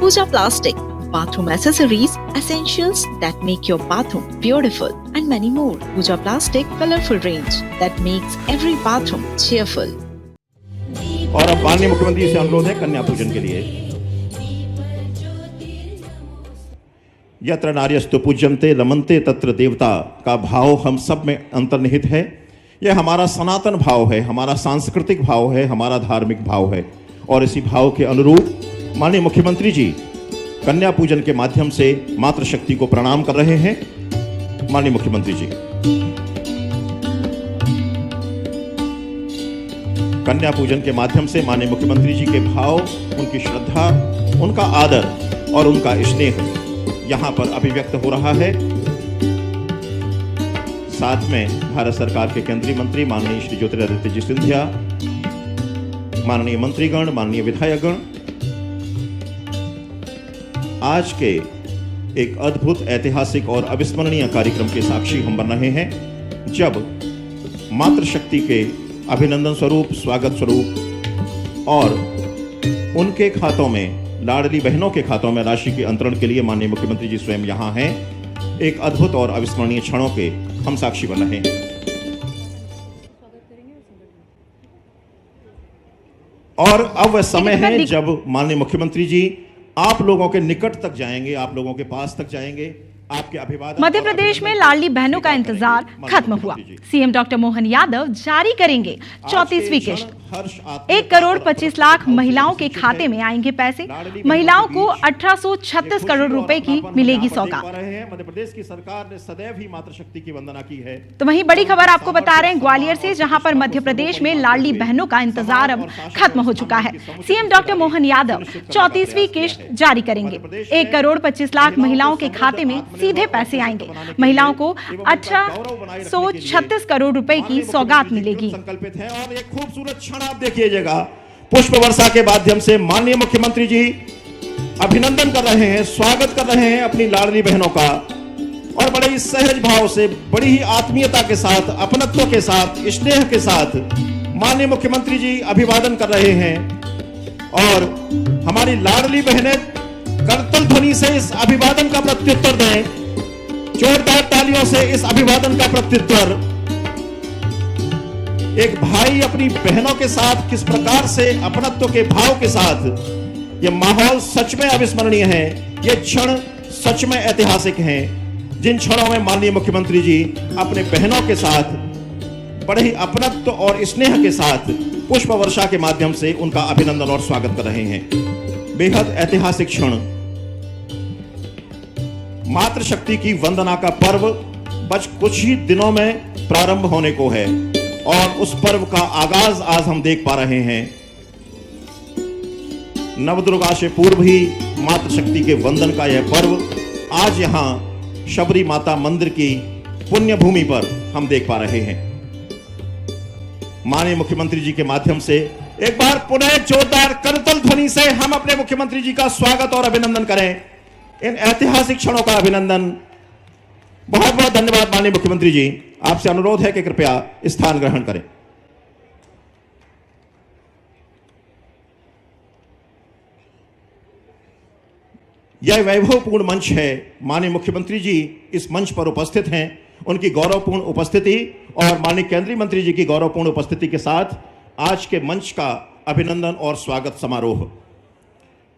Pooja Plastic, bathroom accessories, essentials that make your bathroom beautiful, and many more. Pooja Plastic colorful range that makes every bathroom cheerful. और अब माननीय मुख्यमंत्री से अनुरोध है कन्या पूजन के लिए। यत्र नार्यस्तु पूज्यन्ते रमन्ते तत्र देवता का भाव हम सब में अंतर्निहित है। यह हमारा सनातन भाव है, हमारा सांस्कृतिक भाव है, हमारा धार्मिक भाव है और इसी भाव के अनुरूप माननीय मुख्यमंत्री जी कन्या पूजन के माध्यम से मातृशक्ति को प्रणाम कर रहे हैं। माननीय मुख्यमंत्री जी कन्या पूजन के माध्यम से माननीय मुख्यमंत्री जी के भाव, उनकी श्रद्धा, उनका आदर और उनका स्नेह यहां पर अभिव्यक्त हो रहा है। साथ में भारत सरकार के केंद्रीय मंत्री माननीय श्री ज्योतिरादित्य जी सिंधिया, माननीय मंत्रीगण, माननीय विधायकगण, आज के एक अद्भुत, ऐतिहासिक और अविस्मरणीय कार्यक्रम के साक्षी हम बन रहे हैं, जब मातृशक्ति के अभिनंदन स्वरूप, स्वागत स्वरूप और उनके खातों में, लाडली बहनों के खातों में राशि के अंतरण के लिए माननीय मुख्यमंत्री जी स्वयं यहां हैं। एक अद्भुत और अविस्मरणीय क्षणों के हम साक्षी बन रहे हैं। और अब वह समय है जब माननीय मुख्यमंत्री जी आप लोगों के निकट तक जाएंगे, आप लोगों के पास तक जाएंगे। आपके अभिवादन। मध्य प्रदेश में लाडली बहनों का इंतजार खत्म हुआ। सीएम डॉक्टर मोहन यादव जारी करेंगे 34वीं किश्त। 1,25,00,000 महिलाओं के खाते में आएंगे पैसे। महिलाओं को 1836 करोड़ रुपए की मिलेगी सौगात। मध्य प्रदेश की सरकार ने सदैव ही मातृशक्ति की वंदना की है। तो वहीं बड़ी खबर आपको बता रहे हैं ग्वालियर से, जहां पर मध्य प्रदेश में लाडली बहनों का इंतजार अब खत्म हो चुका है। सीएम डॉक्टर मोहन यादव 34वीं किश्त जारी करेंगे। 1,25,00,000 महिलाओं के खाते में सीधे पैसे आएंगे। महिलाओं को 1836 करोड़ रुपए की सौगात मिलेगी। संकल्पित है और एक खूबसूरत क्षण आप देखिएगा, पुष्प वर्षा के माध्यम से माननीय मुख्यमंत्री जी अभिनंदन कर रहे हैं, स्वागत कर रहे हैं अपनी लाडली बहनों का और बड़े ही सहज भाव से, बड़ी ही आत्मीयता के साथ, अपनत्व के साथ, स्नेह के साथ माननीय मुख्यमंत्री जी अभिवादन कर रहे हैं। और हमारी लाडली बहनें करतल ध्वनि से इस अभिवादन का प्रत्युत्तर दें, जोरदार तालियों से इस अभिवादन का प्रत्युत्तर। एक भाई अपनी बहनों के साथ किस प्रकार से अपनत्व के भाव के साथ, यह माहौल सच में अविस्मरणीय है। ये क्षण सच में ऐतिहासिक हैं, जिन क्षणों में माननीय मुख्यमंत्री जी अपने बहनों के साथ बड़े ही अपनत्व और स्नेह के साथ पुष्प वर्षा के माध्यम से उनका अभिनंदन और स्वागत कर रहे हैं। बेहद ऐतिहासिक क्षण। मातृशक्ति की वंदना का पर्व बस कुछ ही दिनों में प्रारंभ होने को है और उस पर्व का आगाज आज हम देख पा रहे हैं। नवदुर्गा से पूर्व ही मातृशक्ति के वंदन का यह पर्व आज यहां शबरी माता मंदिर की पुण्य भूमि पर हम देख पा रहे हैं। माननीय मुख्यमंत्री जी के माध्यम से एक बार पुनः जोरदार करतल ध्वनि से हम अपने मुख्यमंत्री जी का स्वागत और अभिनंदन करें। इन ऐतिहासिक क्षणों का अभिनंदन। बहुत बहुत धन्यवाद माननीय मुख्यमंत्री जी। आपसे अनुरोध है कि कृपया स्थान ग्रहण करें। यह वैभवपूर्ण मंच है। माननीय मुख्यमंत्री जी इस मंच पर उपस्थित हैं। उनकी गौरवपूर्ण उपस्थिति और माननीय केंद्रीय मंत्री जी की गौरवपूर्ण उपस्थिति के साथ आज के मंच का अभिनंदन और स्वागत समारोह।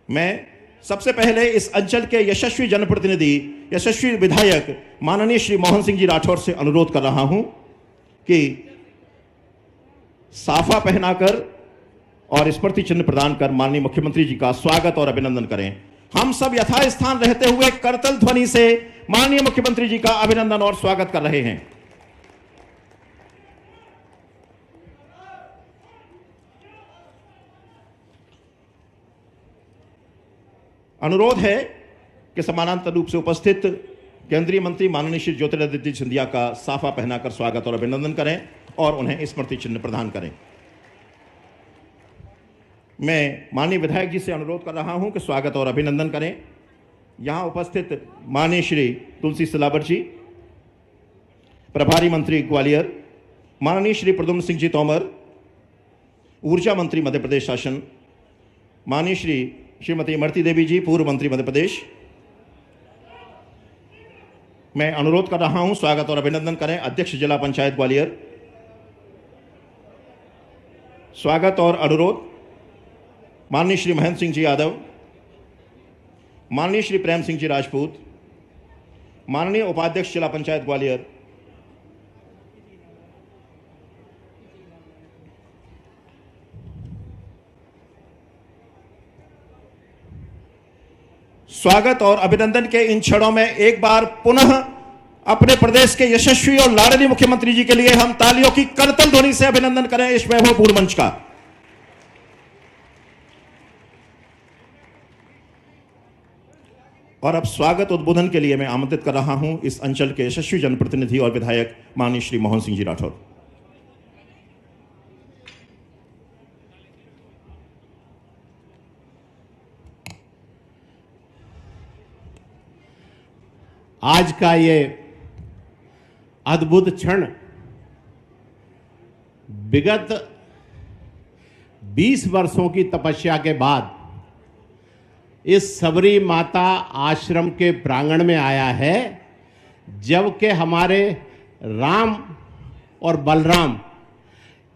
मैं सबसे पहले इस अंचल के यशस्वी जनप्रतिनिधि, यशस्वी विधायक माननीय श्री मोहन सिंह जी राठौर से अनुरोध कर रहा हूं कि साफा पहनाकर और स्मृति चिन्ह प्रदान कर माननीय मुख्यमंत्री जी का स्वागत और अभिनंदन करें। हम सब यथास्थान रहते हुए करतल ध्वनि से माननीय मुख्यमंत्री जी का अभिनंदन और स्वागत कर रहे हैं। अनुरोध है कि समानांतर रूप से उपस्थित केंद्रीय मंत्री माननीय श्री ज्योतिरादित्य सिंधिया का साफा पहनाकर स्वागत और अभिनंदन करें और उन्हें स्मृति चिन्ह प्रदान करें। मैं माननीय विधायक जी से अनुरोध कर रहा हूं कि स्वागत और अभिनंदन करें। यहां उपस्थित माननीय श्री तुलसी सिलावट जी, प्रभारी मंत्री ग्वालियर, माननीय श्री प्रद्युम्न सिंह जी तोमर, ऊर्जा मंत्री मध्य प्रदेश शासन, माननीय श्री श्रीमती इमरती देवी जी, पूर्व मंत्री मध्य प्रदेश। मैं अनुरोध कर रहा हूं स्वागत और अभिनंदन करें अध्यक्ष जिला पंचायत ग्वालियर। स्वागत और अनुरोध माननीय श्री महेंद्र सिंह जी यादव, माननीय श्री प्रेम सिंह जी राजपूत, माननीय उपाध्यक्ष जिला पंचायत ग्वालियर, स्वागत और अभिनंदन के इन क्षणों में एक बार पुनः अपने प्रदेश के यशस्वी और लाडली मुख्यमंत्री जी के लिए हम तालियों की करतल ध्वनि से अभिनंदन करें इस वैभवपूर्ण मंच का। और अब स्वागत उद्बोधन के लिए मैं आमंत्रित कर रहा हूं इस अंचल के यशस्वी जनप्रतिनिधि और विधायक माननीय श्री मोहन सिंह जी राठौर। आज का ये अद्भुत क्षण विगत 20 वर्षों की तपस्या के बाद इस सबरी माता आश्रम के प्रांगण में आया है, जबकि हमारे राम और बलराम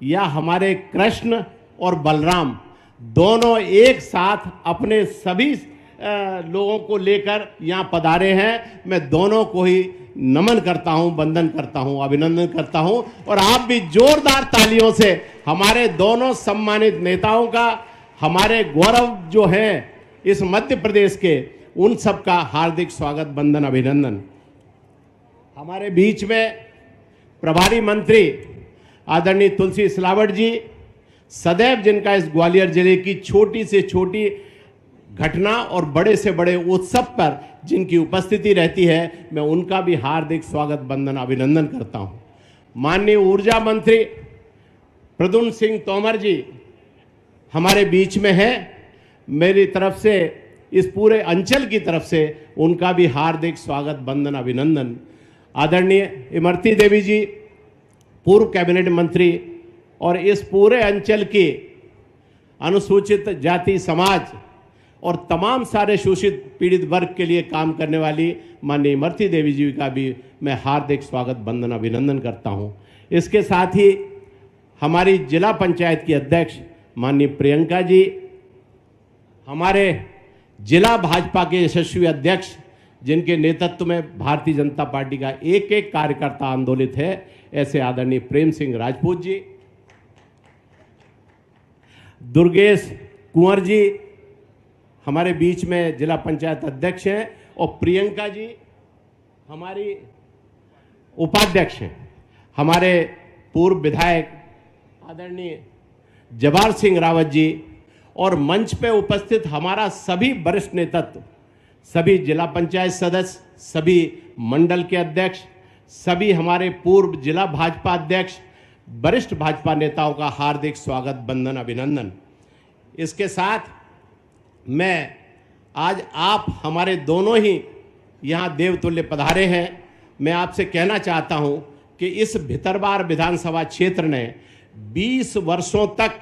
या हमारे कृष्ण और बलराम दोनों एक साथ अपने सभी लोगों को लेकर यहाँ पधारे हैं। मैं दोनों को ही नमन करता हूँ, वंदन करता हूँ, अभिनंदन करता हूँ। और आप भी जोरदार तालियों से हमारे दोनों सम्मानित नेताओं का, हमारे गौरव जो है इस मध्य प्रदेश के, उन सब का हार्दिक स्वागत, वंदन, अभिनंदन। हमारे बीच में प्रभारी मंत्री आदरणीय तुलसी सिलावट जी, सदैव जिनका इस ग्वालियर जिले की छोटी से छोटी घटना और बड़े से बड़े उत्सव पर जिनकी उपस्थिति रहती है, मैं उनका भी हार्दिक स्वागत, वंदन, अभिनंदन करता हूं। माननीय ऊर्जा मंत्री प्रद्युम्न सिंह तोमर जी हमारे बीच में हैं। मेरी तरफ से, इस पूरे अंचल की तरफ से उनका भी हार्दिक स्वागत, वंदन, अभिनंदन। आदरणीय इमरती देवी जी, पूर्व कैबिनेट मंत्री और इस पूरे अंचल की अनुसूचित जाति समाज और तमाम सारे शोषित पीड़ित वर्ग के लिए काम करने वाली माननीय इमरती देवी जी का भी मैं हार्दिक स्वागत, वंदन, अभिनंदन करता हूं। इसके साथ ही हमारी जिला पंचायत की अध्यक्ष माननीय प्रियंका जी, हमारे जिला भाजपा के यशस्वी अध्यक्ष जिनके नेतृत्व में भारतीय जनता पार्टी का एक एक कार्यकर्ता आंदोलित है, ऐसे आदरणीय प्रेम सिंह राजपूत जी, दुर्गेश कुंवर जी हमारे बीच में जिला पंचायत अध्यक्ष हैं, और प्रियंका जी हमारी उपाध्यक्ष हैं। हमारे पूर्व विधायक आदरणीय जवाहर सिंह रावत जी, और मंच पे उपस्थित हमारा सभी वरिष्ठ नेतृत्व, सभी जिला पंचायत सदस्य, सभी मंडल के अध्यक्ष, सभी हमारे पूर्व जिला भाजपा अध्यक्ष, वरिष्ठ भाजपा नेताओं का हार्दिक स्वागत, वंदन, अभिनंदन। इसके साथ मैं आज आप हमारे दोनों ही यहाँ देवतुल्य पधारे हैं। मैं आपसे कहना चाहता हूँ कि इस भितरवार विधानसभा क्षेत्र ने 20 वर्षों तक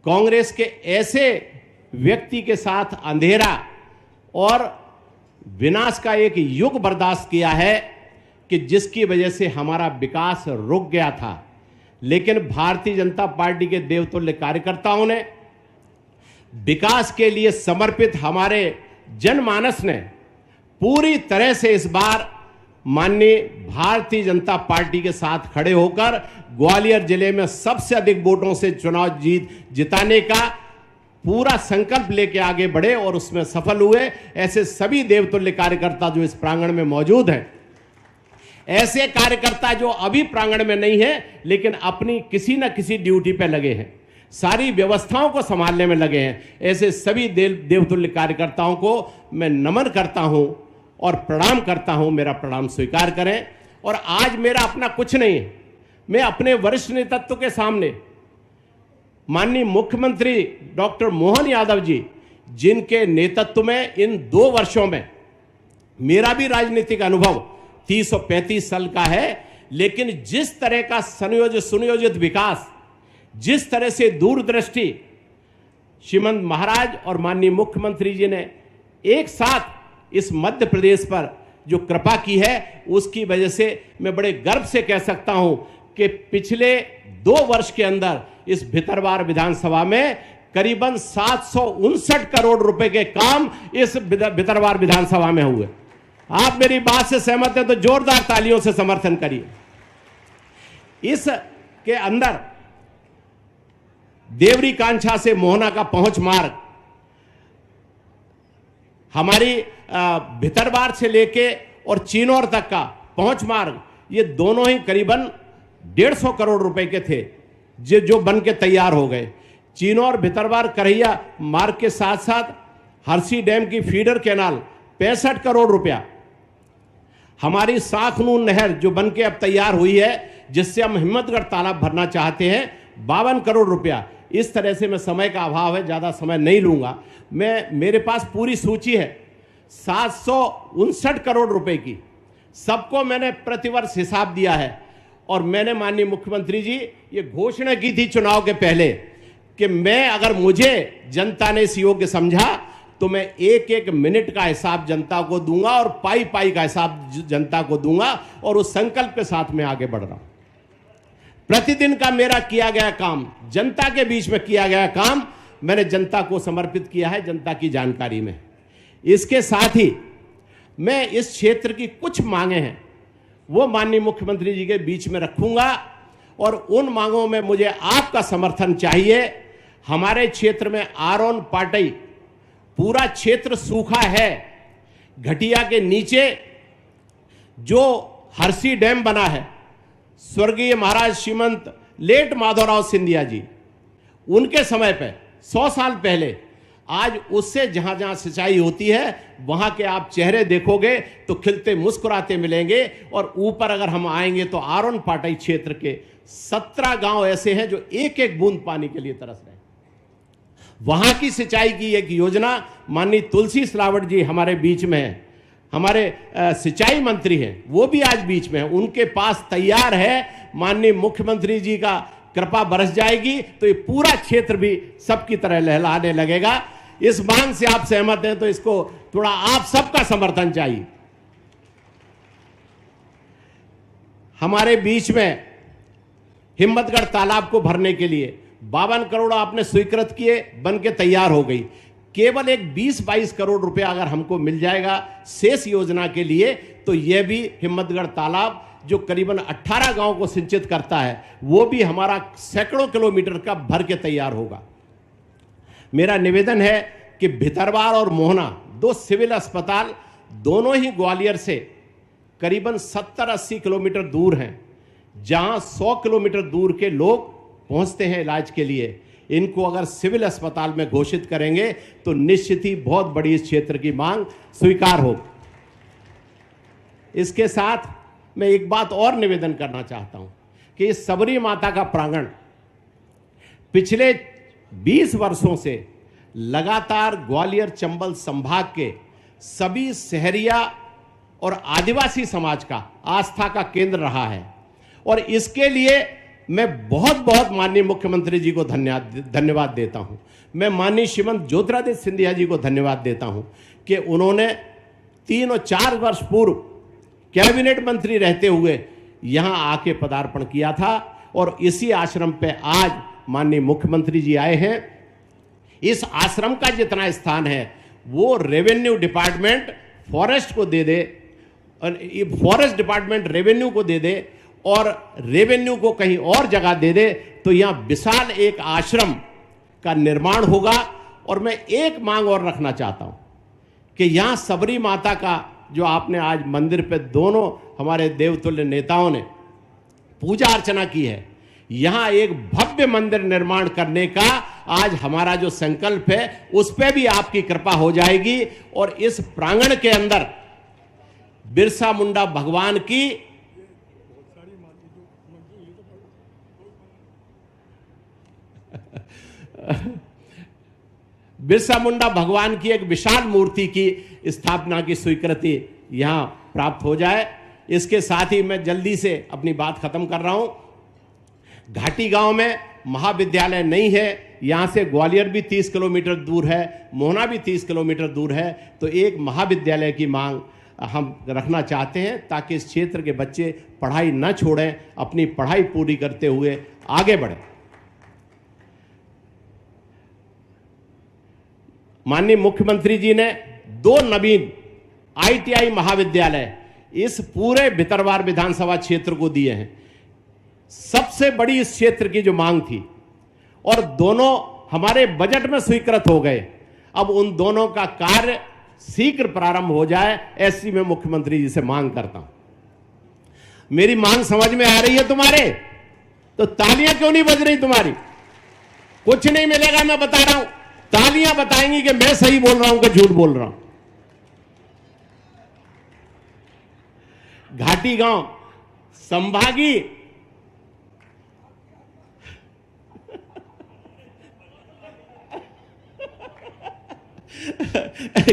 कांग्रेस के ऐसे व्यक्ति के साथ अंधेरा और विनाश का एक युग बर्दाश्त किया है कि जिसकी वजह से हमारा विकास रुक गया था। लेकिन भारतीय जनता पार्टी के देवतुल्य कार्यकर्ताओं ने, विकास के लिए समर्पित हमारे जनमानस ने पूरी तरह से इस बार माननीय भारतीय जनता पार्टी के साथ खड़े होकर ग्वालियर जिले में सबसे अधिक वोटों से चुनाव जिताने का पूरा संकल्प लेके आगे बढ़े और उसमें सफल हुए। ऐसे सभी देवतुल्य कार्यकर्ता जो इस प्रांगण में मौजूद हैं, ऐसे कार्यकर्ता जो अभी प्रांगण में नहीं है लेकिन अपनी किसी न किसी ड्यूटी पे लगे हैं, सारी व्यवस्थाओं को संभालने में लगे हैं, ऐसे सभी देवतुल्य कार्यकर्ताओं को मैं नमन करता हूं और प्रणाम करता हूं। मेरा प्रणाम स्वीकार करें। और आज मेरा अपना कुछ नहीं है, मैं अपने वरिष्ठ नेतृत्व के सामने माननीय मुख्यमंत्री डॉक्टर मोहन यादव जी, जिनके नेतृत्व में इन 2 वर्षों में मेरा भी राजनीतिक अनुभव 30 और 35 साल का है, लेकिन जिस तरह का सुनियोजित विकास, जिस तरह से दूरदृष्टि श्रीमंत महाराज और माननीय मुख्यमंत्री जी ने एक साथ इस मध्य प्रदेश पर जो कृपा की है, उसकी वजह से मैं बड़े गर्व से कह सकता हूं कि पिछले 2 वर्ष के अंदर इस भितरवार विधानसभा में करीबन 759 करोड़ रुपए के काम इस भितरवार विधानसभा में हुए। आप मेरी बात से सहमत हैं तो जोरदार तालियों से समर्थन करिए। इस के अंदर देवरी कांछा से मोहना का पहुंच मार्ग, हमारी भितरवार से लेके और चिनौर तक का पहुंच मार्ग, ये दोनों ही करीबन 150 करोड़ रुपए के थे जो बन के तैयार हो गए। चिनौर भितरवार करहिया मार्ग के साथ साथ हरसी डैम की फीडर कैनाल 65 करोड़ रुपया, हमारी साखनून नहर जो बन के अब तैयार हुई है जिससे हम हिम्मतगढ़ तालाब भरना चाहते हैं 52 करोड़ रुपया। इस तरह से, मैं समय का अभाव है, ज़्यादा समय नहीं लूंगा, मेरे पास पूरी सूची है 759 करोड़ रुपए की, सबको मैंने प्रतिवर्ष हिसाब दिया है। और मैंने माननीय मुख्यमंत्री जी ये घोषणा की थी चुनाव के पहले कि मैं, अगर मुझे जनता ने इस योग्य समझा तो मैं 1-1 मिनट का हिसाब जनता को दूंगा और पाई का हिसाब जनता को दूंगा, और उस संकल्प के साथ मैं आगे बढ़ रहा हूं। प्रतिदिन का मेरा किया गया काम, जनता के बीच में किया गया काम, मैंने जनता को समर्पित किया है, जनता की जानकारी में। इसके साथ ही मैं इस क्षेत्र की कुछ मांगे हैं वो माननीय मुख्यमंत्री जी के बीच में रखूंगा, और उन मांगों में मुझे आपका समर्थन चाहिए। हमारे क्षेत्र में आरोन पाटई पूरा क्षेत्र सूखा है। घटिया के नीचे जो हरसी डैम बना है, स्वर्गीय महाराज श्रीमंत लेट माधवराव सिंधिया जी, उनके समय पे 100 साल पहले, आज उससे जहां जहां सिंचाई होती है वहां के आप चेहरे देखोगे तो खिलते मुस्कुराते मिलेंगे। और ऊपर अगर हम आएंगे तो आरोन पाटई क्षेत्र के 17 गांव ऐसे हैं जो एक एक बूंद पानी के लिए तरस रहे हैं। वहां की सिंचाई की एक योजना माननीय तुलसी सिलावट जी हमारे बीच में है, हमारे सिंचाई मंत्री हैं, वो भी आज बीच में है, उनके पास तैयार है। माननीय मुख्यमंत्री जी का कृपा बरस जाएगी तो ये पूरा क्षेत्र भी सबकी तरह लहलाने लगेगा। इस मांग से आप सहमत हैं तो इसको थोड़ा आप सबका समर्थन चाहिए। हमारे बीच में हिम्मतगढ़ तालाब को भरने के लिए 52 करोड़ आपने स्वीकृत किए, बन के तैयार हो गई। केवल एक 20-22 करोड़ रुपया अगर हमको मिल जाएगा शेष योजना के लिए, तो यह भी हिम्मतगढ़ तालाब जो करीबन 18 गांव को सिंचित करता है, वो भी हमारा सैकड़ों किलोमीटर का भर के तैयार होगा। मेरा निवेदन है कि भितरवार और मोहना 2 सिविल अस्पताल दोनों ही ग्वालियर से करीबन 70-80 किलोमीटर दूर हैं, जहां 100 किलोमीटर दूर के लोग पहुंचते हैं इलाज के लिए। इनको अगर सिविल अस्पताल में घोषित करेंगे तो निश्चित ही बहुत बड़ी इस क्षेत्र की मांग स्वीकार होगी। इसके साथ मैं एक बात और निवेदन करना चाहता हूं कि इस सबरी माता का प्रांगण पिछले 20 वर्षों से लगातार ग्वालियर चंबल संभाग के सभी शहरिया और आदिवासी समाज का आस्था का केंद्र रहा है, और इसके लिए मैं बहुत बहुत माननीय मुख्यमंत्री जी को धन्यवाद देता हूं। मैं माननीय श्रीमंत ज्योतिरादित्य सिंधिया जी को धन्यवाद देता हूं कि उन्होंने 3 और 4 वर्ष पूर्व कैबिनेट मंत्री रहते हुए यहां आके पदार्पण किया था, और इसी आश्रम पे आज माननीय मुख्यमंत्री जी आए हैं। इस आश्रम का जितना स्थान है वो रेवेन्यू डिपार्टमेंट फॉरेस्ट को दे दे, फॉरेस्ट डिपार्टमेंट रेवेन्यू को दे दे, और रेवेन्यू को कहीं और जगह दे दे, तो यहां विशाल एक आश्रम का निर्माण होगा। और मैं एक मांग और रखना चाहता हूं कि यहां सबरी माता का जो आपने आज मंदिर पे दोनों हमारे देवतुल्य नेताओं ने पूजा अर्चना की है, यहां एक भव्य मंदिर निर्माण करने का आज हमारा जो संकल्प है उस पे भी आपकी कृपा हो जाएगी। और इस प्रांगण के अंदर बिरसा मुंडा भगवान की बिरसा मुंडा भगवान की एक विशाल मूर्ति की स्थापना की स्वीकृति यहां प्राप्त हो जाए। इसके साथ ही मैं जल्दी से अपनी बात खत्म कर रहा हूं। घाटी गांव में महाविद्यालय नहीं है, यहाँ से ग्वालियर भी 30 किलोमीटर दूर है, मोहना भी 30 किलोमीटर दूर है, तो एक महाविद्यालय की मांग हम रखना चाहते हैं ताकि इस क्षेत्र के बच्चे पढ़ाई न छोड़ें, अपनी पढ़ाई पूरी करते हुए आगे बढ़ें। माननीय मुख्यमंत्री जी ने 2 नवीन ITI महाविद्यालय इस पूरे भितरवार विधानसभा क्षेत्र को दिए हैं। सबसे बड़ी इस क्षेत्र की जो मांग थी, और दोनों हमारे बजट में स्वीकृत हो गए। अब उन दोनों का कार्य शीघ्र प्रारंभ हो जाए, ऐसी मैं मुख्यमंत्री जी से मांग करता हूं। मेरी मांग समझ में आ रही है तुम्हारे? तो तालियां क्यों नहीं बज रही तुम्हारी? कुछ नहीं मिलेगा, मैं बता रहा हूं। तालियां बताएंगी कि मैं सही बोल रहा हूं कि झूठ बोल रहा हूं। घाटी गांव संभागी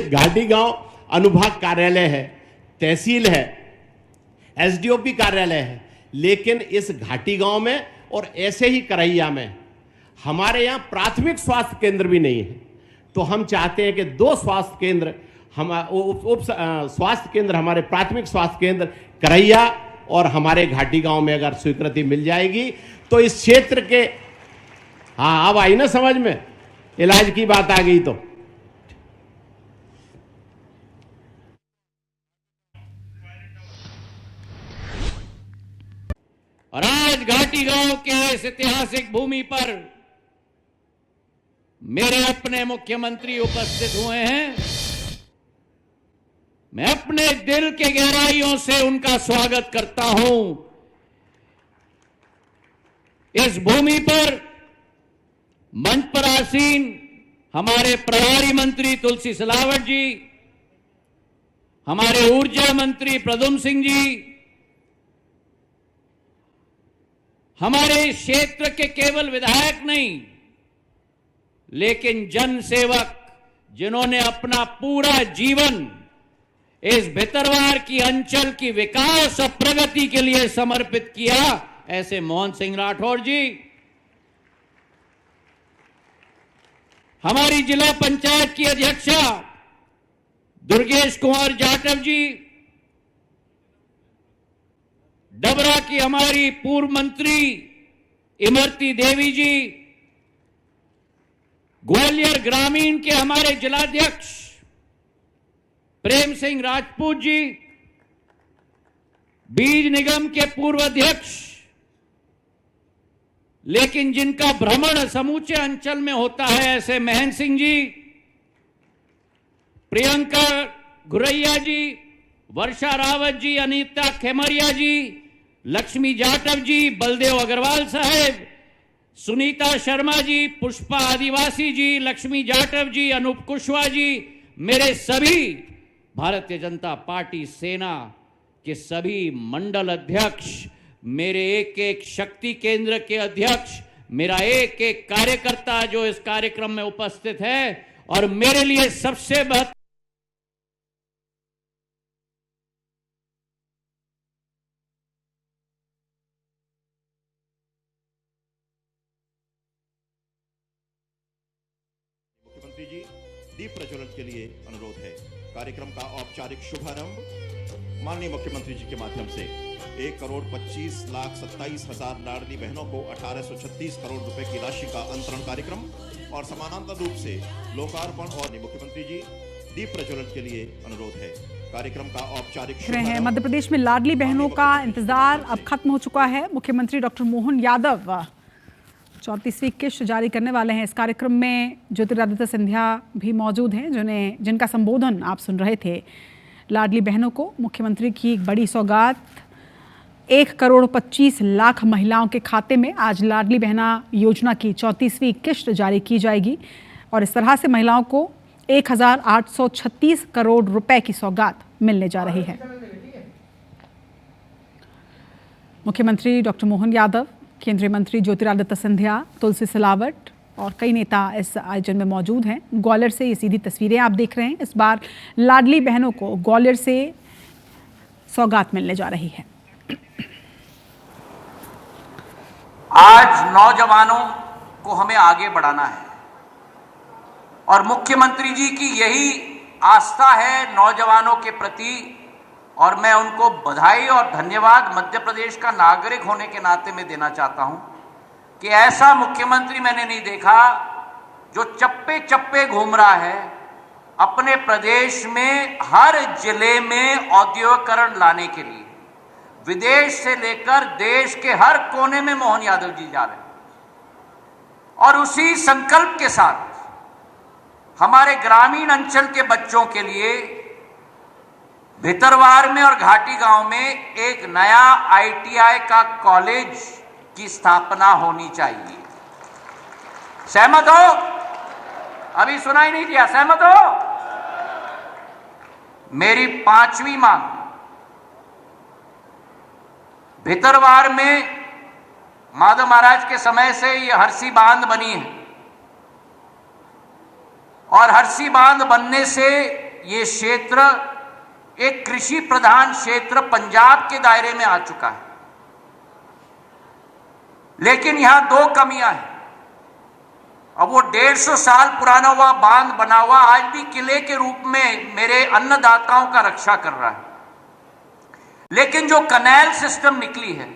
घाटी गांव अनुभाग कार्यालय है, तहसील है, SDOP कार्यालय है, लेकिन इस घाटी गांव में और ऐसे ही करैया में हमारे यहां प्राथमिक स्वास्थ्य केंद्र भी नहीं है। तो हम चाहते हैं कि 2 स्वास्थ्य केंद्र, उप स्वास्थ्य केंद्र, हमारे प्राथमिक स्वास्थ्य केंद्र करैया और हमारे घाटी गांव में अगर स्वीकृति मिल जाएगी तो इस क्षेत्र के, हाँ अब आई ना समझ में, इलाज की बात आ गई तो। और आज घाटी गांव के इस ऐतिहासिक भूमि पर मेरे अपने मुख्यमंत्री उपस्थित हुए हैं। मैं अपने दिल के गहराइयों से उनका स्वागत करता हूं। इस भूमि पर मंच पर आसीन हमारे प्रभारी मंत्री तुलसी सिलावट जी, हमारे ऊर्जा मंत्री प्रद्युम्न सिंह जी, हमारे क्षेत्र के केवल विधायक नहीं लेकिन जन सेवक, जिन्होंने अपना पूरा जीवन इस भितरवार की अंचल की विकास और प्रगति के लिए समर्पित किया, ऐसे मोहन सिंह राठौर जी, हमारी जिला पंचायत की अध्यक्षा दुर्गेश कुंवर जाटव जी, डबरा की हमारी पूर्व मंत्री इमरती देवी जी, ग्वालियर ग्रामीण के हमारे जिलाध्यक्ष प्रेम सिंह राजपूत जी, बीज निगम के पूर्व अध्यक्ष, लेकिन जिनका भ्रमण समूचे अंचल में होता है, ऐसे महन सिंह जी, प्रियंका घुरैया जी, वर्षा रावत जी, अनीता खेमरिया जी, लक्ष्मी जाटव जी, बलदेव अग्रवाल साहेब, सुनीता शर्मा जी, पुष्पा आदिवासी जी, लक्ष्मी जाटव जी, अनूप कुशवाहा जी, मेरे सभी भारतीय जनता पार्टी सेना के सभी मंडल अध्यक्ष, मेरे एक एक शक्ति केंद्र के अध्यक्ष, मेरा एक एक कार्यकर्ता जो इस कार्यक्रम में उपस्थित है, और मेरे लिए सबसे महत्वपूर्ण मुख्यमंत्री जी दीप प्रज्वलन के लिए अनुरोध है। कार्यक्रम का औपचारिक शुभारंभ माननीय मुख्यमंत्री जी के माध्यम से 1,25,27,000 लाडली बहनों को 1836 करोड़ रुपए की राशि का अंतरण कार्यक्रम और समानांतर रूप से लोकार्पण और मुख्यमंत्री जी दीप प्रज्वलन के लिए अनुरोध है। कार्यक्रम का औपचारिक शुभारंभ। मध्य प्रदेश में लाडली बहनों का इंतजार अब खत्म हो चुका है। मुख्यमंत्री डॉक्टर मोहन यादव 34वीं किश्त जारी करने वाले हैं। इस कार्यक्रम में ज्योतिरादित्य सिंधिया भी मौजूद हैं, जिनका संबोधन आप सुन रहे थे। लाडली बहनों को मुख्यमंत्री की एक बड़ी सौगात, 1,25,00,000 महिलाओं के खाते में आज लाडली बहना योजना की 34वीं किश्त जारी की जाएगी और इस तरह से महिलाओं को 1,836 करोड़ रुपए की सौगात मिलने जा रही है। मुख्यमंत्री डॉक्टर मोहन यादव, केंद्रीय मंत्री ज्योतिरादित्य सिंधिया, तुलसी सिलावट और कई नेता इस आयोजन में मौजूद हैं। ग्वालियर से ये सीधी तस्वीरें आप देख रहे हैं। इस बार लाडली बहनों को ग्वालियर से सौगात मिलने जा रही है। आज नौजवानों को हमें आगे बढ़ाना है और मुख्यमंत्री जी की यही आस्था है नौजवानों के प्रति, और मैं उनको बधाई और धन्यवाद मध्य प्रदेश का नागरिक होने के नाते में देना चाहता हूं कि ऐसा मुख्यमंत्री मैंने नहीं देखा जो चप्पे चप्पे घूम रहा है अपने प्रदेश में हर जिले में औद्योगिकरण लाने के लिए। विदेश से लेकर देश के हर कोने में मोहन यादव जी जा रहे हैं और उसी संकल्प के साथ हमारे ग्रामीण अंचल के बच्चों के लिए भितरवार में और घाटी गांव में एक नया ITI का कॉलेज की स्थापना होनी चाहिए। सहमत हो? अभी सुनाई नहीं दिया, सहमत हो? मेरी 5वीं मांग, भितरवार में माधव महाराज के समय से ये हरसी बांध बनी है और हरसी बांध बनने से ये क्षेत्र एक कृषि प्रधान क्षेत्र पंजाब के दायरे में आ चुका है। लेकिन यहां 2 कमियां हैं। अब वो 150 साल पुराना हुआ बांध बना हुआ आज भी किले के रूप में मेरे अन्नदाताओं का रक्षा कर रहा है, लेकिन जो कनेल सिस्टम निकली है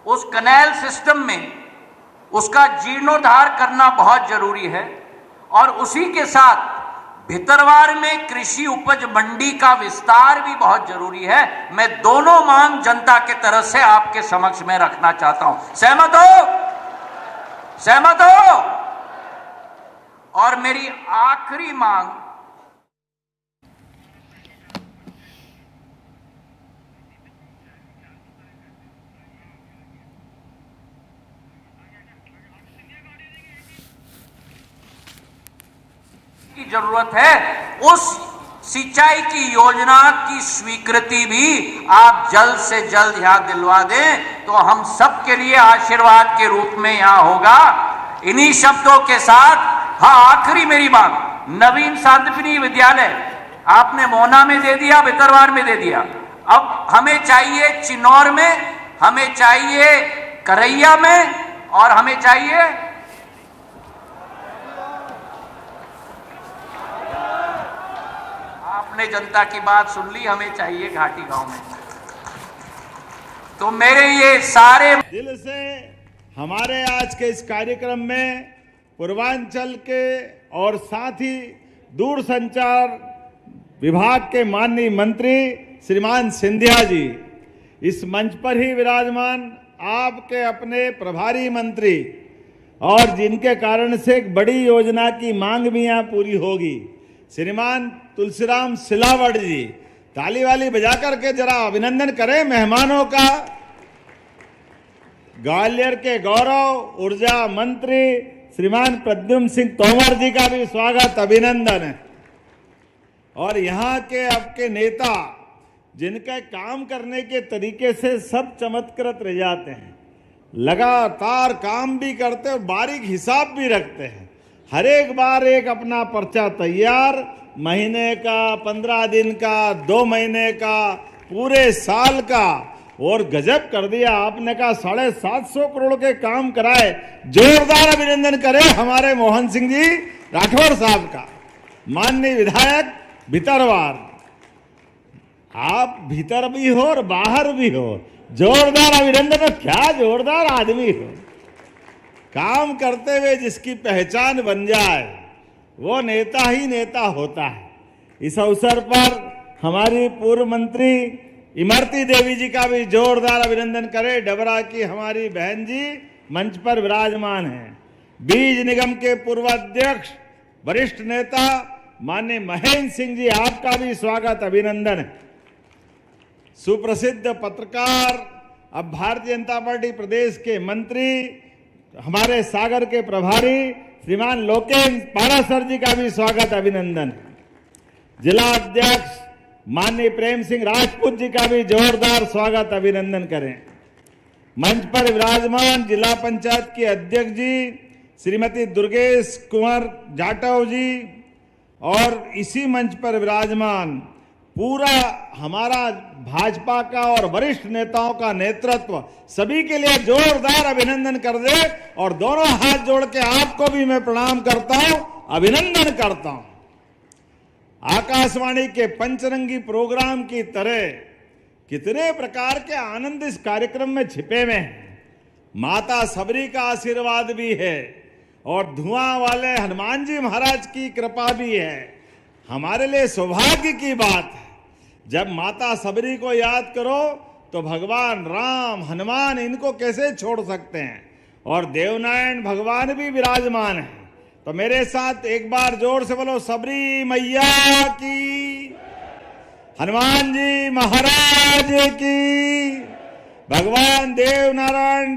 उस कनेल सिस्टम में उसका जीर्णोद्धार करना बहुत जरूरी है और उसी के साथ भितरवार में कृषि उपज मंडी का विस्तार भी बहुत जरूरी है। मैं दोनों मांग जनता के तरफ से आपके समक्ष में रखना चाहता हूं। सहमत हो? सहमत हो? और मेरी आखिरी मांग, की जरूरत है, उस सिंचाई की योजना की स्वीकृति भी आप जल्द से जल्द यहां दिलवा दें तो हम सब के लिए आशीर्वाद के रूप में यहां होगा। इन्हीं शब्दों के साथ आखिरी मेरी बात, नवीन सांदीपनि विद्यालय आपने मोहना में दे दिया, भितरवार में दे दिया, अब हमें चाहिए चिन्नौर में, हमें चाहिए करैया में और हमें चाहिए आपने जनता की बात सुन ली, हमें चाहिए घाटी गांव में। तो मेरे ये सारे दिल से हमारे आज के इस कार्यक्रम में पूर्वांचल के और साथ ही दूरसंचार विभाग के माननीय मंत्री श्रीमान सिंधिया जी इस मंच पर ही विराजमान, आपके अपने प्रभारी मंत्री और जिनके कारण से एक बड़ी योजना की मांग भी यहाँ पूरी होगी, श्रीमान तुलसीराम सिलावट जी। ताली वाली बजा करके जरा अभिनंदन करें मेहमानों का। ग्वालियर के गौरव ऊर्जा मंत्री श्रीमान प्रद्युम्न सिंह तोमर जी का भी स्वागत अभिनंदन है। और यहाँ के आपके नेता जिनके काम करने के तरीके से सब चमत्कृत रह जाते हैं, लगातार काम भी करते हैं, बारीक हिसाब भी रखते हैं, हर एक बार एक अपना पर्चा तैयार, महीने का, 15 दिन का, 2 महीने का, पूरे साल का, और गजब कर दिया आपने कहा 750 करोड़ के काम कराए। जोरदार अभिनंदन करें हमारे मोहन सिंह जी राठौर साहब का, माननीय विधायक भितरवार। आप भीतर भी हो और बाहर भी हो, जोरदार अभिनंदन। क्या जोरदार आदमी हो, काम करते हुए जिसकी पहचान बन जाए वो नेता ही नेता होता है। इस अवसर पर हमारी पूर्व मंत्री इमरती देवी जी का भी जोरदार अभिनंदन करें। डबरा की हमारी बहन जी मंच पर विराजमान हैं। बीज निगम के पूर्व अध्यक्ष वरिष्ठ नेता माननीय महेंद्र सिंह जी, आपका भी स्वागत अभिनंदन है। सुप्रसिद्ध पत्रकार, अब भारतीय जनता पार्टी प्रदेश के मंत्री, हमारे सागर के प्रभारी श्रीमान लोकेश पारासर जी का भी स्वागत अभिनंदन है। जिला अध्यक्ष माननीय प्रेम सिंह राजपूत जी का भी जोरदार स्वागत अभिनंदन करें। मंच पर विराजमान जिला पंचायत के अध्यक्ष जी श्रीमती दुर्गेश कुंवर जाटव जी और इसी मंच पर विराजमान पूरा हमारा भाजपा का और वरिष्ठ नेताओं का नेतृत्व सभी के लिए जोरदार अभिनंदन कर दे। और दोनों हाथ जोड़ के आपको भी मैं प्रणाम करता हूं, अभिनंदन करता हूं। आकाशवाणी के पंचरंगी प्रोग्राम की तरह कितने प्रकार के आनंद इस कार्यक्रम में छिपे हुए हैं। माता सबरी का आशीर्वाद भी है और धुआं वाले हनुमान जी महाराज की कृपा भी है। हमारे लिए सौभाग्य की बात है, जब माता सबरी को याद करो तो भगवान राम, हनुमान, इनको कैसे छोड़ सकते हैं। और देवनारायण भगवान भी विराजमान है। तो मेरे साथ एक बार जोर से बोलो, सबरी मैया की, हनुमान जी महाराज की, भगवान देवनारायण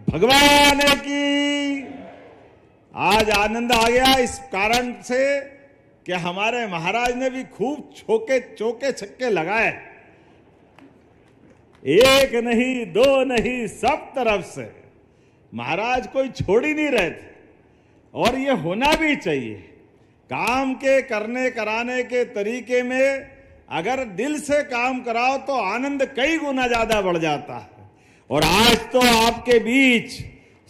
भगवान की। आज आनंद आ गया इस कारण से कि हमारे महाराज ने भी खूब चौके छक्के लगाए। एक नहीं, दो नहीं, सब तरफ से महाराज कोई छोड़ ही नहीं रहे थे। और ये होना भी चाहिए। काम के करने कराने के तरीके में अगर दिल से काम कराओ तो आनंद कई गुना ज्यादा बढ़ जाता है। और आज तो आपके बीच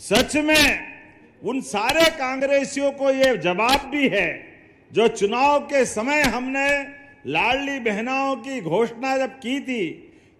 सच में उन सारे कांग्रेसियों को ये जवाब भी है जो चुनाव के समय हमने लाडली बहनों की घोषणा जब की थी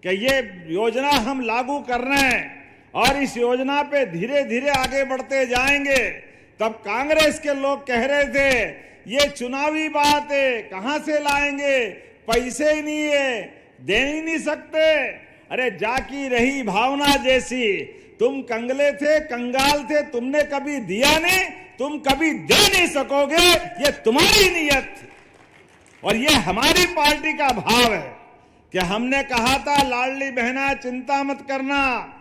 कि ये योजना हम लागू कर रहे हैं और इस योजना पे धीरे धीरे आगे बढ़ते जाएंगे, तब कांग्रेस के लोग कह रहे थे ये चुनावी बात है, कहां से लाएंगे, पैसे ही नहीं है, दे ही नहीं सकते। अरे जाकी रही भावना जैसी, तुम कंगले थे, कंगाल थे, तुमने कभी दिया नहीं, तुम कभी दे नहीं सकोगे, ये तुम्हारी नीयत। और ये हमारी पार्टी का भाव है कि हमने कहा था लाडली बहना चिंता मत करना,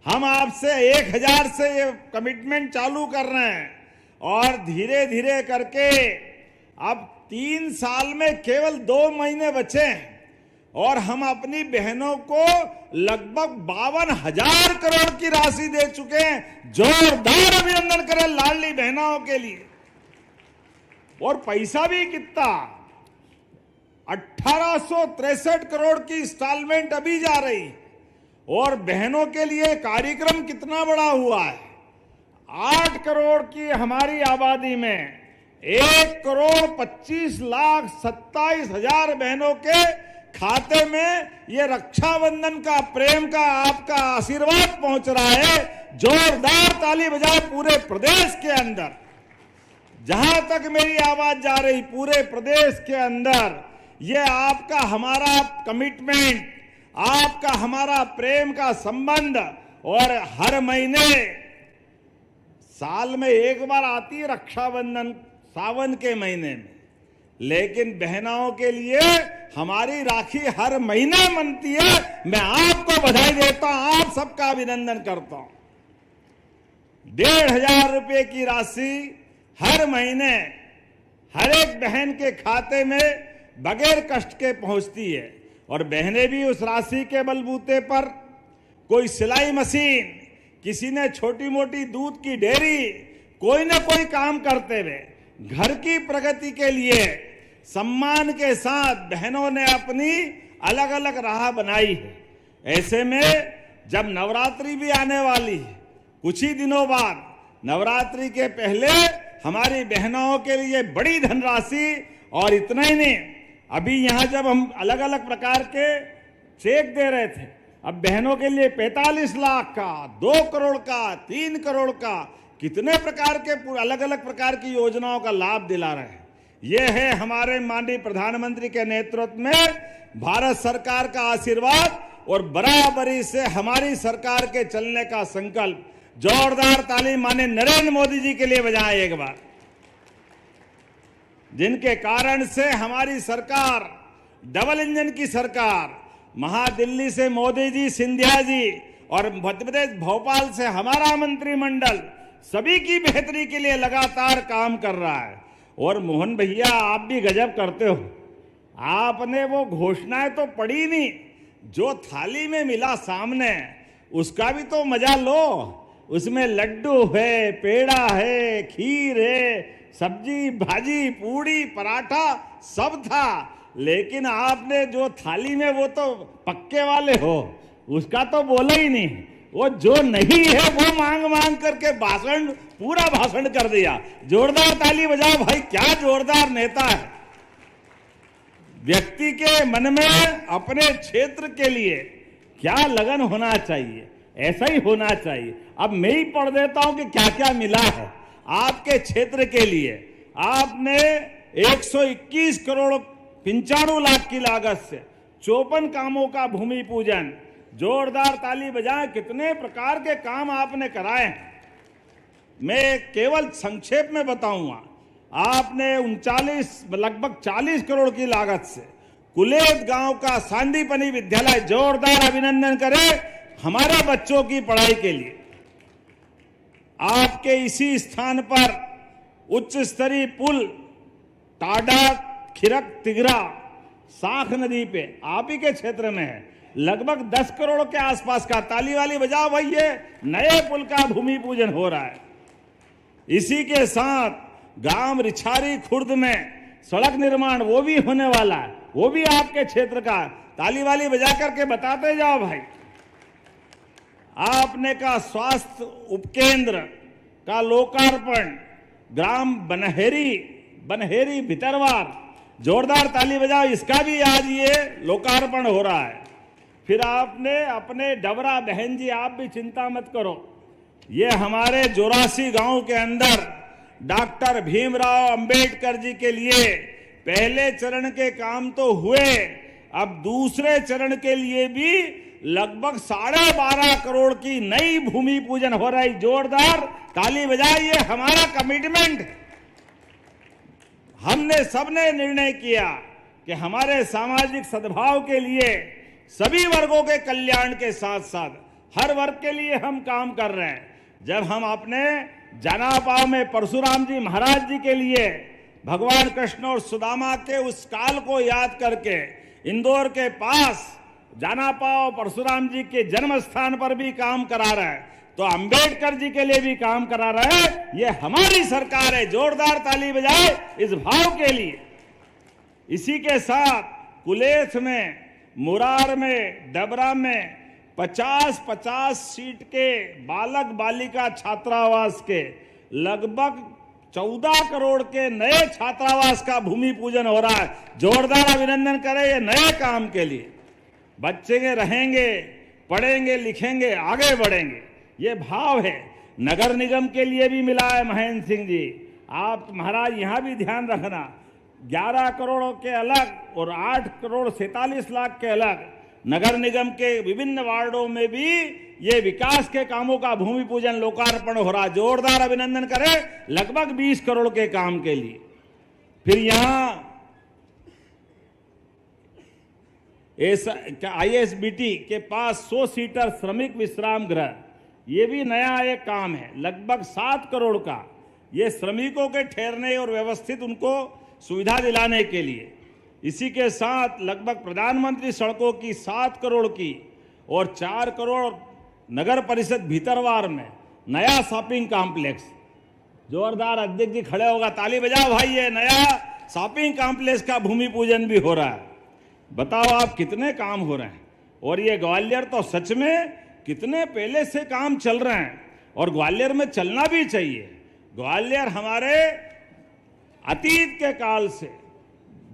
हम आपसे 1000 से ये कमिटमेंट चालू कर रहे हैं। और धीरे धीरे करके अब 3 साल में केवल 2 महीने बचे हैं और हम अपनी बहनों को लगभग 52,000 करोड़ की राशि दे चुके हैं। जोरदार अभिनंदन करें लाडली बहनों के लिए। और पैसा भी कितना, 1863 करोड़ की इंस्टॉलमेंट अभी जा रही। और बहनों के लिए कार्यक्रम कितना बड़ा हुआ है, 8 करोड़ की हमारी आबादी में 1,25,27,000 बहनों के खाते में ये रक्षाबंधन का, प्रेम का, आपका आशीर्वाद पहुंच रहा है। जोरदार ताली बजाओ पूरे प्रदेश के अंदर। जहां तक मेरी आवाज जा रही, पूरे प्रदेश के अंदर ये आपका हमारा कमिटमेंट, आपका हमारा प्रेम का संबंध। और हर महीने, साल में एक बार आती है रक्षाबंधन, सावन के महीने में, लेकिन बहनों के लिए हमारी राखी हर महीने बनती है। मैं आपको बधाई देता हूं, आप सबका अभिनंदन करता हूं। 1,500 रुपए की राशि हर महीने हर एक बहन के खाते में बगैर कष्ट के पहुंचती है। और बहनें भी उस राशि के बलबूते पर कोई सिलाई मशीन, किसी ने छोटी मोटी दूध की डेयरी, कोई ना कोई काम करते हुए घर की प्रगति के लिए सम्मान के साथ बहनों ने अपनी अलग अलग राह बनाई है। ऐसे में जब नवरात्रि भी आने वाली है, कुछ ही दिनों बाद, नवरात्रि के पहले हमारी बहनों के लिए बड़ी धनराशि। और इतना ही नहीं, अभी यहां जब हम अलग अलग प्रकार के चेक दे रहे थे, अब बहनों के लिए 45 लाख का, 2 करोड़ का, 3 करोड़ का, कितने प्रकार के अलग अलग प्रकार की योजनाओं का लाभ दिला रहे हैं। यह है हमारे माननीय प्रधानमंत्री के नेतृत्व में भारत सरकार का आशीर्वाद और बराबरी से हमारी सरकार के चलने का संकल्प। जोरदार ताली माननीय नरेंद्र मोदी जी के लिए बजाएं एक बार, जिनके कारण से हमारी सरकार डबल इंजन की सरकार, महादिल्ली से मोदी जी, सिंधिया जी और मध्य प्रदेश भोपाल से हमारा मंत्रिमंडल सभी की बेहतरी के लिए लगातार काम कर रहा है। और मोहन भैया, आप भी गजब करते हो, आपने वो घोषणाएं तो पढ़ी नहीं, जो थाली में मिला सामने उसका भी तो मजा लो। उसमें लड्डू है, पेड़ा है, खीर है, सब्जी भाजी, पूड़ी, पराठा सब था। लेकिन आपने जो थाली में वो तो पक्के वाले हो, उसका तो बोला ही नहीं। वो जो नहीं है वो मांग मांग करके भाषण, पूरा भाषण कर दिया। जोरदार ताली बजाओ भाई, क्या जोरदार नेता है। व्यक्ति के मन में अपने क्षेत्र के लिए क्या लगन होना चाहिए, ऐसा ही होना चाहिए। अब मैं ही पढ़ देता हूं कि क्या क्या मिला है आपके क्षेत्र के लिए। आपने 121 करोड़ 95 लाख की लागत से 54 कामों का भूमि पूजन। जोरदार ताली बजाएं, कितने प्रकार के काम आपने कराए हैं। मैं केवल संक्षेप में बताऊंगा। आपने 39 लगभग 40 करोड़ की लागत से कुलेत गांव का सांदीपनी विद्यालय, जोरदार अभिनंदन करें हमारे बच्चों की पढ़ाई के लिए। आपके इसी स्थान पर उच्च स्तरीय पुल टाडा खिरक तिगरा साख नदी पे आप ही के क्षेत्र में है, लगभग 10 करोड़ के आसपास का। ताली वाली बजाओ भाई, ये नए पुल का भूमि पूजन हो रहा है। इसी के साथ गांव रिछारी खुर्द में सड़क निर्माण वो भी होने वाला है, वो भी आपके क्षेत्र का। ताली वाली बजा करके बताते जाओ भाई। आपने का स्वास्थ्य उपकेंद्र का लोकार्पण ग्राम बनहेरी भितरवार, जोरदार ताली बजाओ, इसका भी आज ये लोकार्पण हो रहा है। फिर आपने अपने डबरा बहन जी, आप भी चिंता मत करो, ये हमारे 84 गांव के अंदर डॉक्टर भीमराव अंबेडकर जी के लिए पहले चरण के काम तो हुए, अब दूसरे चरण के लिए भी लगभग 12.5 करोड़ की नई भूमि पूजन हो रही। जोरदार ताली बजाइए। हमारा कमिटमेंट, हमने सबने निर्णय किया कि हमारे सामाजिक सद्भाव के लिए सभी वर्गों के कल्याण के साथ साथ हर वर्ग के लिए हम काम कर रहे हैं। जब हम अपने जनापाव में परशुराम जी महाराज जी के लिए भगवान कृष्ण और सुदामा के उस काल को याद करके इंदौर के पास जनापाव परशुराम जी के जन्म स्थान पर भी काम करा रहा है, तो अंबेडकर जी के लिए भी काम करा रहा है। ये हमारी सरकार है। जोरदार ताली बजाए इस भाव के लिए। इसी के साथ कुलेथ में, मुरार में, डबरा में 50-50 सीट के बालक बालिका छात्रावास के लगभग 14 करोड़ के नए छात्रावास का भूमि पूजन हो रहा है। जोरदार अभिनंदन करें ये नए काम के लिए। बच्चे रहेंगे, पढ़ेंगे, लिखेंगे, आगे बढ़ेंगे, ये भाव है। नगर निगम के लिए भी मिला है महेंद्र सिंह जी। आप महाराज यहां भी ध्यान रखना, 11 करोड़ के अलग और 8 करोड़ 47 लाख के अलग नगर निगम के विभिन्न वार्डों में भी ये विकास के कामों का भूमि पूजन लोकार्पण हो रहा। जोरदार अभिनंदन करें लगभग 20 करोड़ के काम के लिए। फिर यहां ISBT के पास 100 सीटर श्रमिक विश्राम गृह, ये भी नया एक काम है, लगभग 7 करोड़ का। ये श्रमिकों के ठहरने और व्यवस्थित उनको सुविधा दिलाने के लिए। इसी के साथ लगभग प्रधानमंत्री सड़कों की 7 करोड़ की और 4 करोड़ नगर परिषद भीतरवार में नया शॉपिंग कॉम्प्लेक्स। जोरदार अध्यक्ष जी खड़े होगा, ताली बजाओ भाई। ये नया शॉपिंग कॉम्प्लेक्स का भूमि पूजन भी हो रहा है। बताओ आप कितने काम हो रहे हैं। और ये ग्वालियर तो सच में कितने पहले से काम चल रहे हैं और ग्वालियर में चलना भी चाहिए। ग्वालियर हमारे अतीत के काल से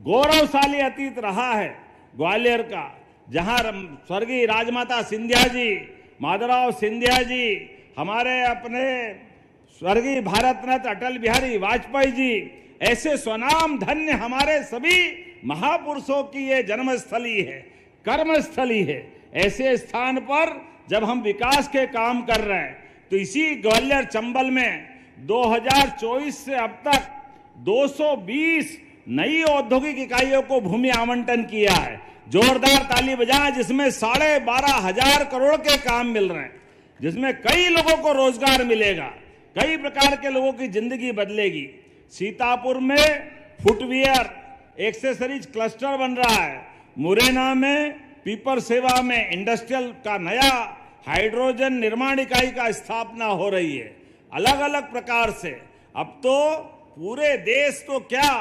गौरवशाली अतीत रहा है ग्वालियर का, जहां स्वर्गीय राजमाता सिंधिया जी, माधवराव सिंधिया जी, हमारे अपने स्वर्गीय भारत रत्न अटल बिहारी वाजपेयी जी, ऐसे स्वनाम धन्य हमारे सभी महापुरुषों की ये जन्मस्थली है, कर्मस्थली है। ऐसे स्थान पर जब हम विकास के काम कर रहे हैं, तो इसी ग्वालियर चंबल में 2024 से अब तक 220 नई औद्योगिक इकाइयों को भूमि आवंटन किया है। जोरदार ताली बजाएं, जिसमें 12,500 करोड़ के काम मिल रहे हैं, जिसमें कई लोगों को रोजगार मिलेगा, कई प्रकार के लोगों की जिंदगी बदलेगी। सीतापुर में फुटवियर एक्सेसरीज क्लस्टर बन रहा है। मुरैना में पीपर सेवा में इंडस्ट्रियल का नया हाइड्रोजन निर्माण इकाई का स्थापना हो रही है। अलग अलग प्रकार से अब तो पूरे देश तो क्या,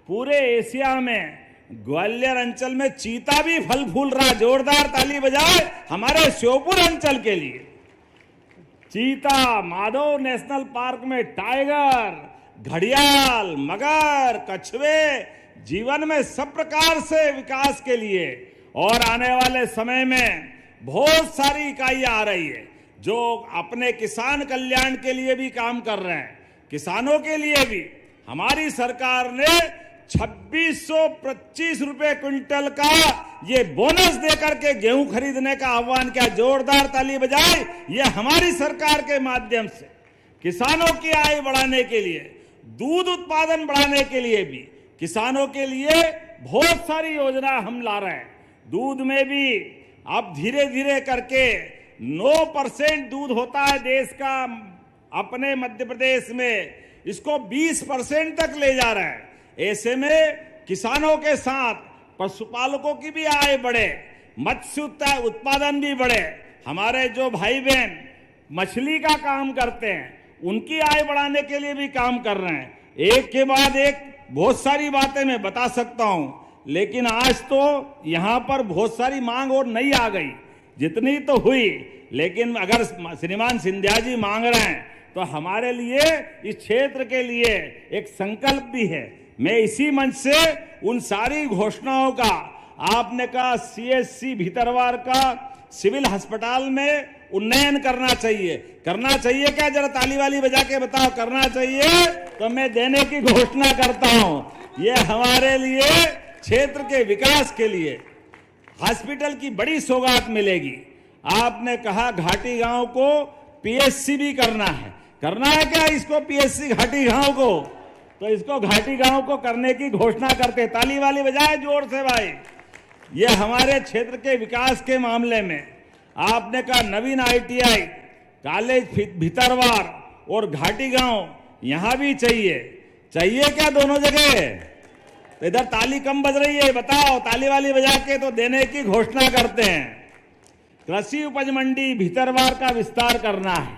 पूरे एशिया में ग्वालियर अंचल में चीता भी फल फूल रहा। जोरदार ताली बजाए हमारे श्योपुर अंचल के लिए। चीता, माधव नेशनल पार्क में टाइगर, घड़ियाल, मगर, कछुए, जीवन में सब प्रकार से विकास के लिए और आने वाले समय में बहुत सारी इकाइयां आ रही है जो अपने किसान कल्याण के लिए भी काम कर रहे हैं। किसानों के लिए भी हमारी सरकार ने 2625 रुपए क्विंटल का ये बोनस देकर के गेहूं खरीदने का आह्वान किया। जोरदार ताली बजाए। ये हमारी सरकार के माध्यम से किसानों की आय बढ़ाने के लिए, दूध उत्पादन बढ़ाने के लिए भी, किसानों के लिए बहुत सारी योजना हम ला रहे हैं। दूध में भी अब धीरे धीरे करके 9% दूध होता है देश का, अपने मध्य प्रदेश में इसको 20% तक ले जा रहा है। ऐसे में किसानों के साथ पशुपालकों की भी आय बढ़े, मत्स्य उत्पादन भी बढ़े। हमारे जो भाई बहन मछली का काम करते हैं उनकी आय बढ़ाने के लिए भी काम कर रहे हैं। एक के बाद एक बहुत सारी बातें मैं बता सकता हूं, लेकिन आज तो यहां पर बहुत सारी मांग और नई आ गई। जितनी तो हुई, लेकिन अगर श्रीमान सिंधिया जी मांग रहे हैं तो हमारे लिए इस क्षेत्र के लिए एक संकल्प भी है। मैं इसी मंच से उन सारी घोषणाओं का, आपने कहा सीएससी भीतरवार का सिविल अस्पताल में उन्नयन करना चाहिए। करना चाहिए क्या? जरा ताली वाली बजा के बताओ। करना चाहिए तो मैं देने की घोषणा करता हूं। ये हमारे लिए क्षेत्र के विकास के लिए हॉस्पिटल की बड़ी सौगात मिलेगी। आपने कहा घाटी गांव को पीएचसी भी करना है। करना है क्या इसको पीएचसी घाटी गांव को? तो इसको घाटी गांव को करने की घोषणा करते। ताली वाली बजाए जोर से भाई। ये हमारे क्षेत्र के विकास के मामले में आपने कहा नवीन आईटीआई कॉलेज भीतरवार और घाटी गांव यहां भी चाहिए। चाहिए क्या दोनों जगह? तो इधर ताली कम बज रही है, बताओ। ताली वाली बजा के तो देने की घोषणा करते हैं। कृषि उपज मंडी भीतरवार का विस्तार करना है,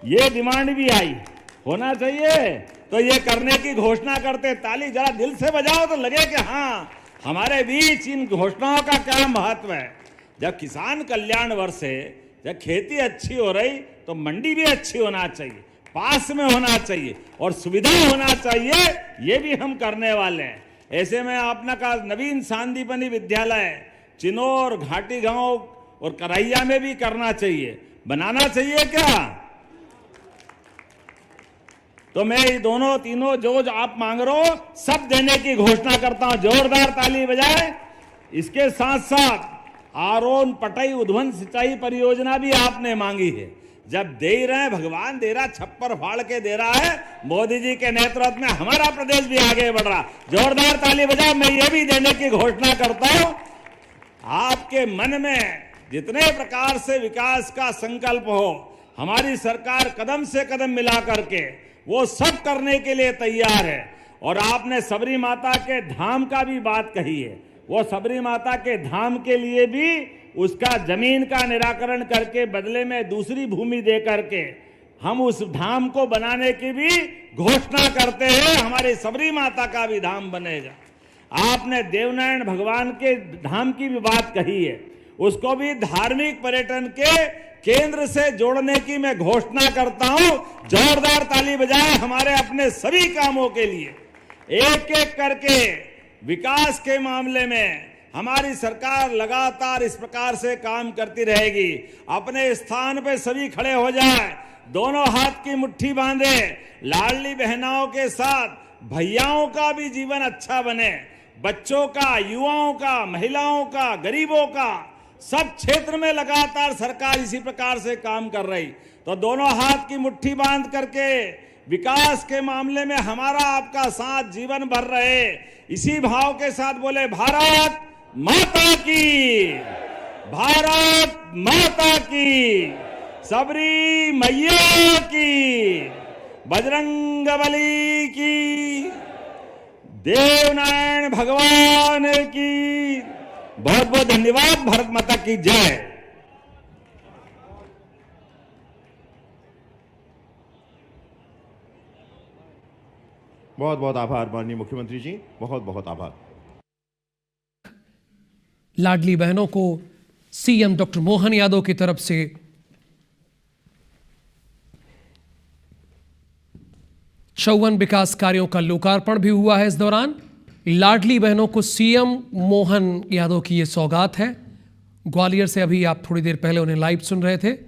ये डिमांड भी आई। होना चाहिए तो ये करने की घोषणा करते। ताली जरा दिल से बजाओ तो लगे कि हाँ हमारे बीच इन घोषणाओं का क्या महत्व है। जब किसान कल्याण वर्ष है, जब खेती अच्छी हो रही तो मंडी भी अच्छी होना चाहिए, पास में होना चाहिए और सुविधा होना चाहिए। ये भी हम करने वाले हैं। ऐसे में आपने कहा नवीन सांदीपनी विद्यालय चिनौर, घाटी गांव और करैया में भी करना चाहिए। बनाना चाहिए क्या? तो मैं ये दोनों तीनों जो आप मांग रहे हो सब देने की घोषणा करता हूं। जोरदार ताली बजाए। इसके साथ साथ आरोन पटई उद्वन सिंचाई परियोजना भी आपने मांगी है। जब दे रहे हैं, भगवान दे रहा, छप्पर फाड़ के दे रहा है। मोदी जी के नेतृत्व में हमारा प्रदेश भी आगे बढ़ रहा। जोरदार ताली बजाओ। मैं ये भी देने की घोषणा करता हूं। आपके मन में जितने प्रकार से विकास का संकल्प हो, हमारी सरकार कदम से कदम मिला करके वो सब करने के लिए तैयार है। और आपने सबरी माता के धाम का भी बात कही है। वो सबरी माता के धाम के लिए भी उसका जमीन का निराकरण करके बदले में दूसरी भूमि दे करके हम उस धाम को बनाने की भी घोषणा करते हैं। हमारी सबरी माता का भी धाम बनेगा। आपने देवनारायण भगवान के धाम की भी बात कही है, उसको भी धार्मिक पर्यटन के केंद्र से जोड़ने की मैं घोषणा करता हूं। जोरदार ताली बजाए हमारे अपने सभी कामों के लिए। एक एक करके विकास के मामले में हमारी सरकार लगातार इस प्रकार से काम करती रहेगी। अपने स्थान पे सभी खड़े हो जाए, दोनों हाथ की मुट्ठी बांधे। लाडली बहनाओं के साथ भैयाओं का भी जीवन अच्छा बने, बच्चों का, युवाओं का, महिलाओं का, गरीबों का, सब क्षेत्र में लगातार सरकार इसी प्रकार से काम कर रही। तो दोनों हाथ की मुट्ठी बांध करके विकास के मामले में हमारा आपका साथ जीवन भर रहे, इसी भाव के साथ बोले भारत माता की, भारत माता की, सबरी मैया की, बजरंगबली की, देवनारायण भगवान की। बहुत बहुत धन्यवाद। भारत माता की जय। बहुत बहुत आभार माननीय मुख्यमंत्री जी, बहुत बहुत आभार। लाडली बहनों को सीएम डॉक्टर मोहन यादव की तरफ से चौवन विकास कार्यों का लोकार्पण भी हुआ है। इस दौरान लाडली बहनों को सीएम मोहन यादव की यह सौगात है। ग्वालियर से अभी आप थोड़ी देर पहले उन्हें लाइव सुन रहे थे।